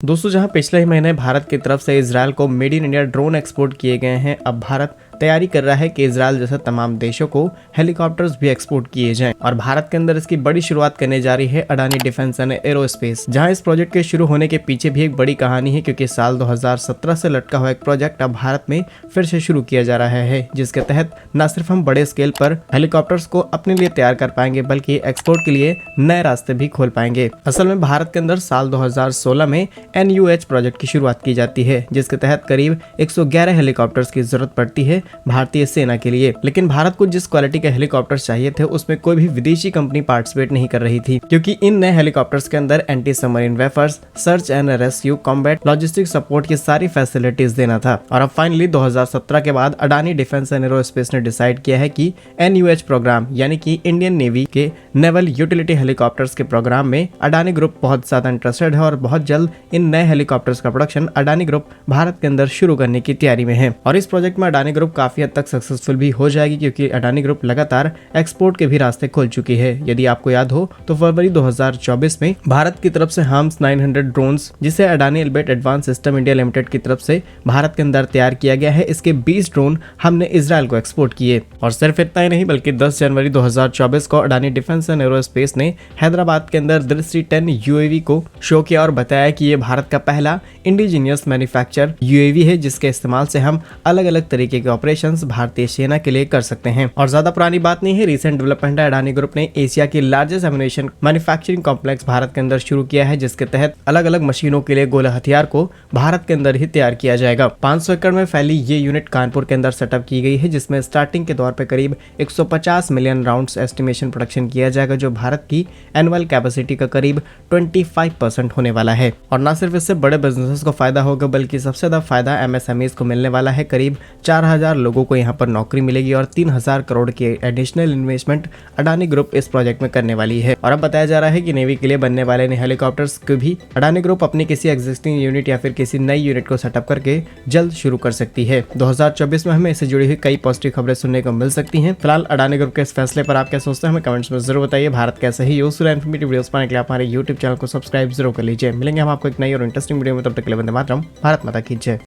दोस्तों, जहां पिछले ही महीने भारत की तरफ से इजरायल को made in India drone export किए गए हैं, अब भारत तैयारी कर रहा है कि इजरायल जैसे तमाम देशों को हेलीकॉप्टर्स भी एक्सपोर्ट किए जाएं और भारत के अंदर इसकी बड़ी शुरुआत करने जा रही है अडानी डिफेंस एंड एरोस्पेस। जहां इस प्रोजेक्ट के शुरू होने के पीछे भी एक बड़ी कहानी है, क्योंकि साल 2017 से लटका हुआ एक प्रोजेक्ट अब भारत में फिर से शुरू किया जा रहा है, जिसके तहत न सिर्फ हम बड़े स्केल पर हेलीकॉप्टर्स को अपने लिए तैयार कर पाएंगे, बल्कि एक्सपोर्ट के लिए नए रास्ते भी खोल पाएंगे। असल में भारत के अंदर साल 2016 में NUH प्रोजेक्ट की शुरुआत की जाती है, जिसके तहत करीब 111 हेलीकॉप्टर्स की जरूरत पड़ती है भारतीय सेना के लिए। लेकिन भारत को जिस क्वालिटी के हेलीकॉप्टर्स चाहिए थे, उसमें कोई भी विदेशी कंपनी पार्टिसिपेट नहीं कर रही थी, क्योंकि इन नए हेलीकॉप्टर्स के अंदर anti submarine wafers, search and rescue, combat, logistic support की सारी फैसिलिटीज देना था। और अब फाइनली 2017 के बाद अडानी डिफेंस एंड एरोस्पेस ने डिसाइड किया है कि NUH प्रोग्राम यानी कि इंडियन नेवी के नेवल यूटिलिटी हेलीकॉप्टर्स के प्रोग्राम में अडानी ग्रुप बहुत ज्यादा इंटरेस्टेड है और बहुत जल्द इन नए हेलीकॉप्टर्स का प्रोडक्शन अडानी ग्रुप भारत के अंदर शुरू करने की तैयारी में है। और इस प्रोजेक्ट में अडानी ग्रुप काफी हद तक सक्सेसफुल भी हो जाएगी, क्योंकि अडानी ग्रुप लगातार एक्सपोर्ट के भी रास्ते खोल चुकी है। यदि आपको याद हो तो फरवरी 2024 में भारत की तरफ से हार्म्स 900 ड्रोन्स, जिसे Adani Elbit advance system India limited की तरफ से भारत के अंदर तैयार किया गया है, इसके 20 ड्रोन हमने इजरायल को एक्सपोर्ट किए। और सिर्फ इतना ही नहीं, बल्कि 10 जनवरी 2024 को अडानी डिफेंस एंड एरोस्पेस ने हैदराबाद के अंदर दृष्टि 10 UAV को शो किया और बताया कि ये भारत का पहला इंडिजीनियस मैन्युफैक्चर UAV है, जिसके इस्तेमाल से हम अलग अलग तरीके के ऑपरेशंस भारतीय सेना के लिए कर सकते हैं। और ज्यादा पुरानी बात नहीं है, रिसेंट डेवलपमेंट है। अडानी ग्रुप ने एशिया की largest ammunition manufacturing complex Bharat के अंदर शुरू किया है, जिसके तहत अलग अलग मशीनों के लिए गोला हथियार को भारत के अंदर ही तैयार किया जाएगा। 500 एकड़ में फैली ये यूनिट कानपुर के अंदर सेटअप की गई है, जिसमें स्टार्टिंग के तौर पर करीब 150 मिलियन राउंड्स एस्टिमेशन प्रोडक्शन किया जाएगा, जो भारत की एनुअल कैपेसिटी का करीब 25% होने वाला है। और न सिर्फ इससे बड़े बिजनेसेस को फायदा होगा, बल्कि सबसे ज्यादा फायदा MSMEs को मिलने वाला है। करीब 4000 लोगों को यहाँ पर नौकरी मिलेगी और 3000 करोड़ की एडिशनल इन्वेस्टमेंट अडानी ग्रुप इस प्रोजेक्ट में करने वाली है। और अब बताया जा रहा है कि नेवी के लिए बनने वाले इन हेलीकॉप्टर्स को भी अडानी ग्रुप अपनी किसी एग्जिस्टिंग यूनिट या फिर किसी नई यूनिट को सेटअप करके जल्द शुरू कर सकती है। 2024 में हमें इससे जुड़ी हुई कई पॉजिटिव खबरें सुनने को मिल सकती हैं। फिलहाल अडानी ग्रुप के इस फैसले पर आप क्या सोचते हैं, हमें कमेंट्स में जरूर बताइए। भारत कैसे ही यूजफुल इन्फॉर्मेटिव वीडियोस पाने के लिए हमारे YouTube चैनल को सब्सक्राइब जरूर कर लीजिए। मिलेंगे हम आपको एक नई और इंटरेस्टिंग वीडियो में, तब तक के लिए वंदे मातरम। भारत माता की जय।